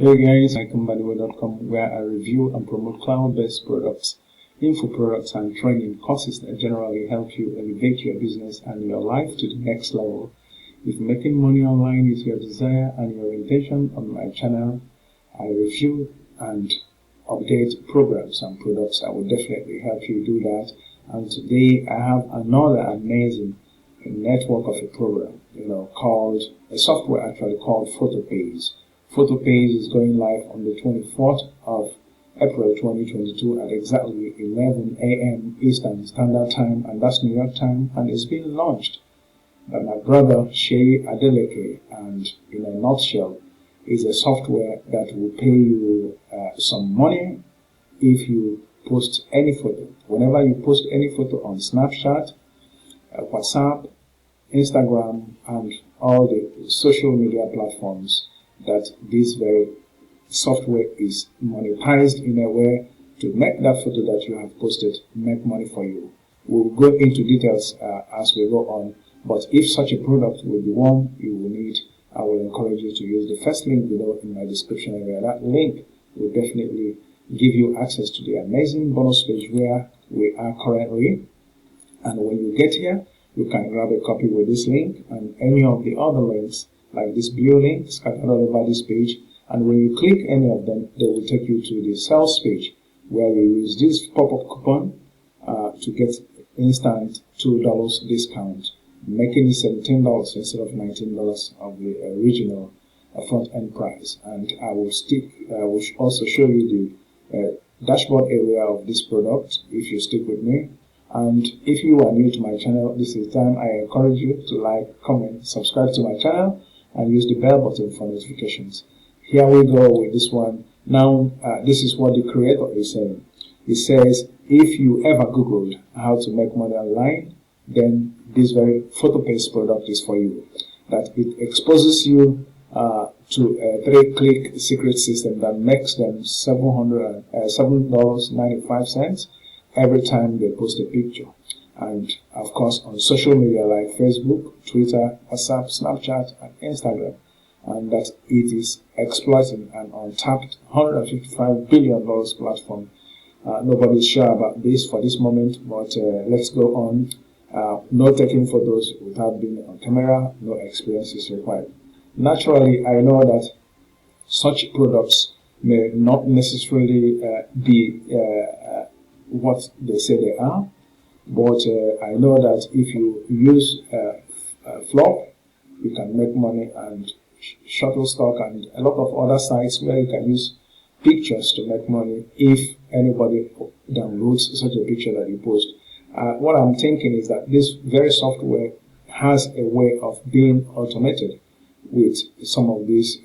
Hey guys, I'm Mbadiwe.com, where I review and promote cloud-based products, info products and training courses that generally help you elevate your business and your life to the next level. If making money online is your desire and your intention on my channel, I review and update programs and products that will definitely help you do that. And today I have another amazing network of a program, called a software actually called PhotoPayz. PhotoPayz is going live on the 24th of April 2022 at exactly 11 a.m. Eastern Standard Time, and that's New York time, and it's being launched by my brother Shay Adeleke. And in a nutshell, is a software that will pay you some money if you post any photo. Whenever you post any photo on Snapchat, WhatsApp, Instagram, and all the social media platforms, that this very software is monetized in a way to make that photo that you have posted make money for you. We'll go into details as we go on, but if such a product will be one you will need, I will encourage you to use the first link below in my description area. That link will definitely give you access to the amazing bonus page where we are currently, and when you get here, you can grab a copy with this link and any of the other links like this blue link scattered all over this page, and when you click any of them, they will take you to the sales page where you use this pop-up coupon to get instant $2 discount, making it $17 instead of $19 of the original front-end price. And I will also show you the dashboard area of this product if you stick with me. And if you are new to my channel, this is the time I encourage you to like, comment, subscribe to my channel, and use the bell button for notifications. Here we go with this one. Now, this is what the creator is saying. He says, if you ever Googled how to make money online, then this very PhotoPayz product is for you. That it exposes you to a 3-click secret system that makes them $7.95 every time they post a picture. And of course on social media like Facebook, Twitter, WhatsApp, Snapchat, and Instagram, and that it is exploiting an untapped $155 billion platform. Nobody's sure about this for this moment, but let's go on. No taking photos without being on camera, no experience is required. Naturally, I know that such products may not necessarily be what they say they are, but I know that if you use Flop, you can make money, and Shutterstock and a lot of other sites where you can use pictures to make money if anybody downloads such a picture that you post. What I'm thinking is that this very software has a way of being automated with some of these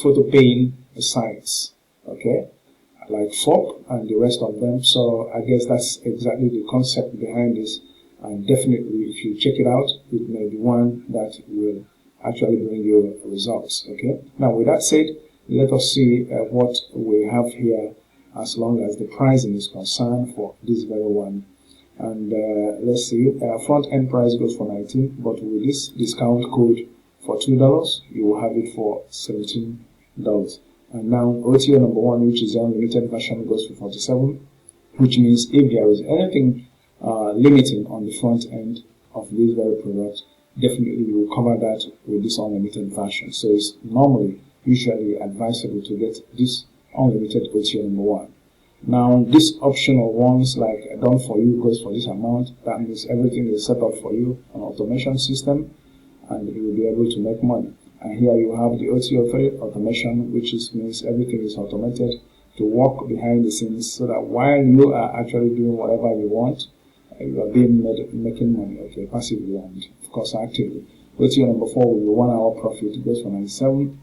photo paying sites, okay, like FOP and the rest of them. So I guess that's exactly the concept behind this, and definitely if you check it out, it may be one that will actually bring you results. Okay, now with that said, let us see what we have here as long as the pricing is concerned for this very one. And let's see, front end price goes for $19, but with this discount code for $2 you will have it for $17. And now OTO number 1, which is the unlimited version, goes for $47, which means if there is anything limiting on the front end of this very product, definitely we will cover that with this unlimited version. So it's usually advisable to get this unlimited OTO number 1. Now this optional ones like done for you goes for this amount. That means everything is set up for you, an automation system, and you will be able to make money. And here you have the OTO3 automation, which means everything is automated to work behind the scenes, so that while you are actually doing whatever you want, you are making money, okay, passively and of course actively. OTO number 4 will be 1 hour profit, goes for $97.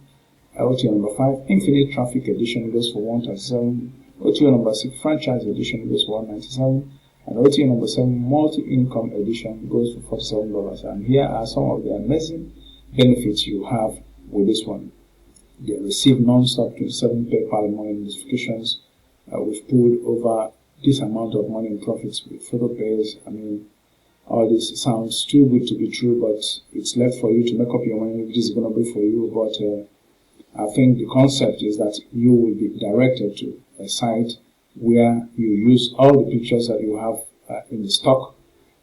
OTO number 5, infinite traffic edition, goes for $137. OTO number 6, franchise edition, goes for $197. And OTO number 7, multi-income edition, goes for $47. And here are some of the amazing benefits you have with this one. They receive non-stop 27 PayPal money notifications. We've pulled over this amount of money in profits with PhotoPayz. I mean, all this sounds too good to be true, but it's left for you to make up your mind if this is going to be for you. But I think the concept is that you will be directed to a site where you use all the pictures that you have in the stock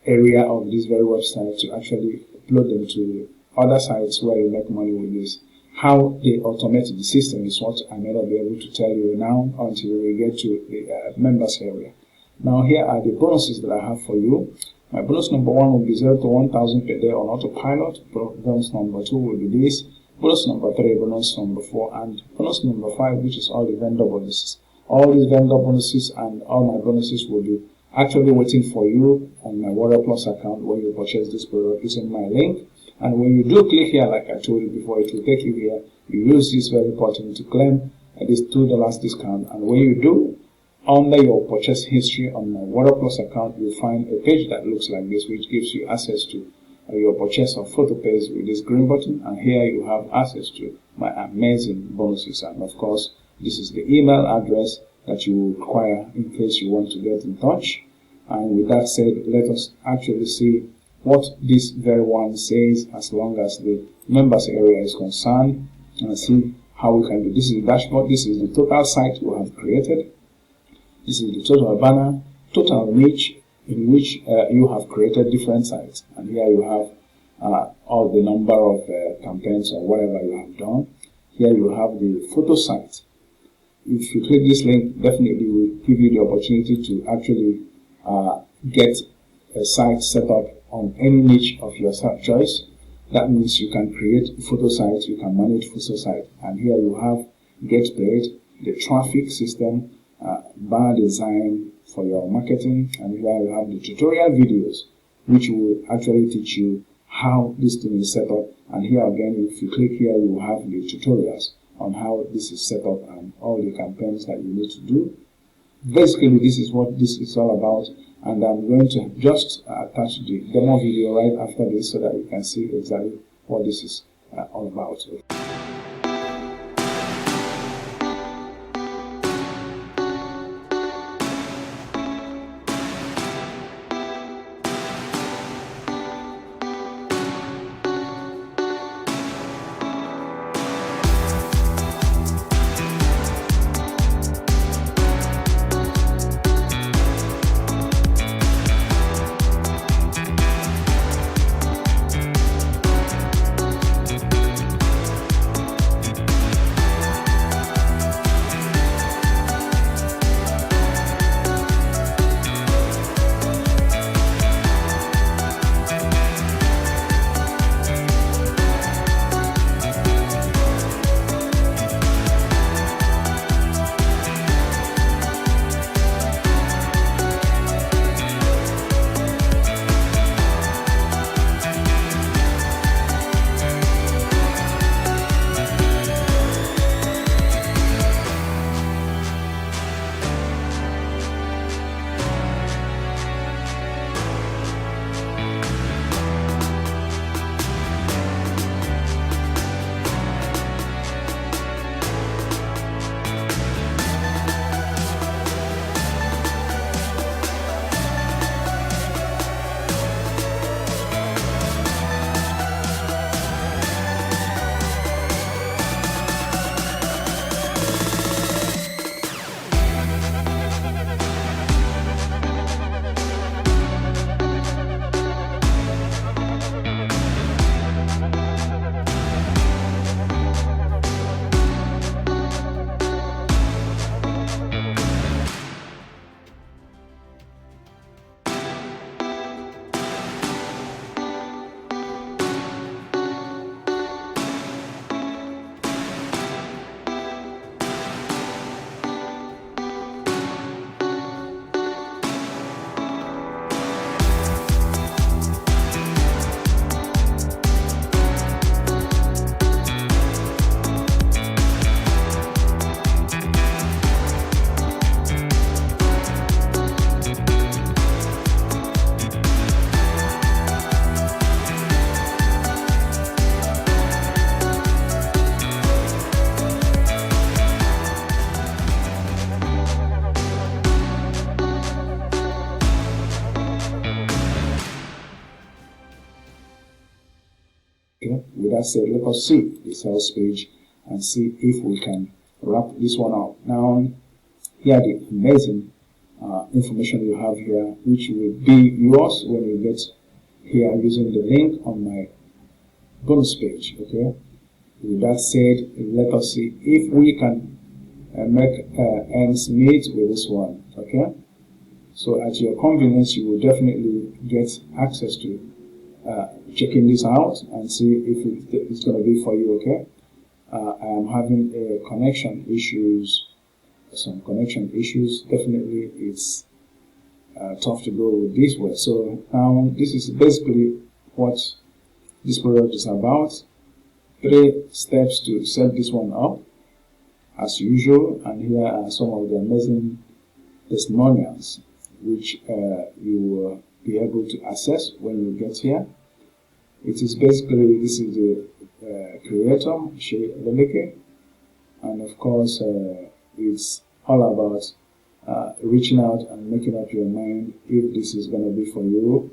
area of this very website to actually upload them to other sites where you make money with this. How they automate the system is what I may not be able to tell you now until we get to the members area. Now here are the bonuses that I have for you. My bonus number 1 will be 0 to 1,000 per day on autopilot. Bonus number 2 will be this. Bonus number 3, bonus number 4, and bonus number 5, which is all the vendor bonuses. All these vendor bonuses and all my bonuses will be actually waiting for you on my Warrior Plus account when you purchase this product using my link. And when you do click here, like I told you before, it will take you here. You use this very button to claim this $2 discount. And when you do, under your purchase history on my Warrior Plus account, you'll find a page that looks like this, which gives you access to your purchase of PhotoPayz with this green button. And here you have access to my amazing bonuses. And of course, this is the email address that you will require in case you want to get in touch. And with that said, let us actually see what this very one says as long as the members area is concerned, and see how we can do. This is the dashboard. This is the total site we have created. This is the total banner, total niche in which you have created different sites. And here you have all the number of campaigns or whatever you have done. Here you have the photo site. If you click this link, definitely will give you the opportunity to actually get a site set up on any niche of your choice. That means you can create photo sites, you can manage photo sites. And here you have get paid, the traffic system, banner design for your marketing, and here you have the tutorial videos which will actually teach you how this thing is set up. And here again, if you click here, you have the tutorials on how this is set up and all the campaigns that you need to do. Basically, this is what this is all about, and I'm going to just attach the demo video right after this so that you can see exactly what this is all about. Okay, with that said, let us see the sales page and see if we can wrap this one up. Now, here are the amazing information you have here, which will be yours when you get here using the link on my bonus page. Okay. With that said, let us see if we can make ends meet with this one. Okay. So at your convenience, you will definitely get access to checking this out and see if it's going to be for you. Okay. I am having some connection issues. Definitely, it's tough to go with this way. So now this is basically what this product is about. 3 steps to set this one up as usual, and here are some of the amazing testimonials which you will be able to access when you get here. It is basically, this is the creator, Shea Leleke, and of course it's all about reaching out and making up your mind if this is going to be for you.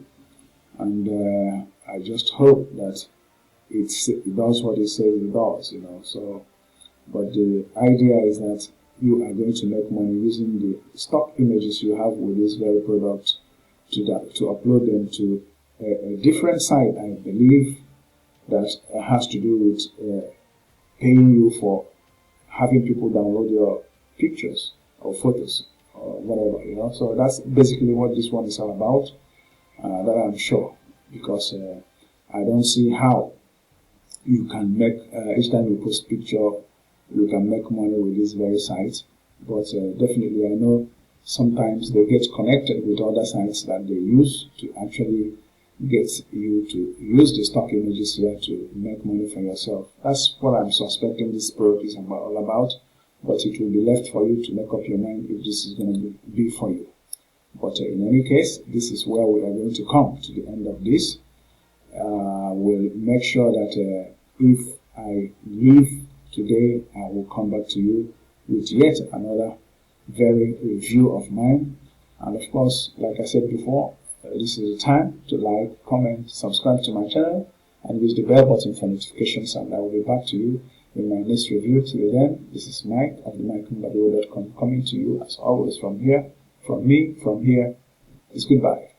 And I just hope that it does what it says it does, So, but the idea is that you are going to make money using the stock images you have with this very product to upload them to a different site. I believe that has to do with paying you for having people download your pictures or photos or whatever, So that's basically what this one is all about. That I'm sure, because I don't see how you can make each time you post picture, you can make money with this very site. But definitely, I know sometimes they get connected with other sites that they use to actually get you to use the stock images here to make money for yourself. That's what I'm suspecting this product is all about. But it will be left for you to make up your mind if this is going to be for you. But in any case, this is where we are going to come to the end of this. We'll make sure that if I leave today, I will come back to you with yet another very review of mine. And of course, like I said before, this is the time to like, comment, subscribe to my channel, and use the bell button for notifications, and I will be back to you in my next review. Till then, this is Mike of the Mbadiwe.com coming to you as always from here. From me, from here, it's goodbye.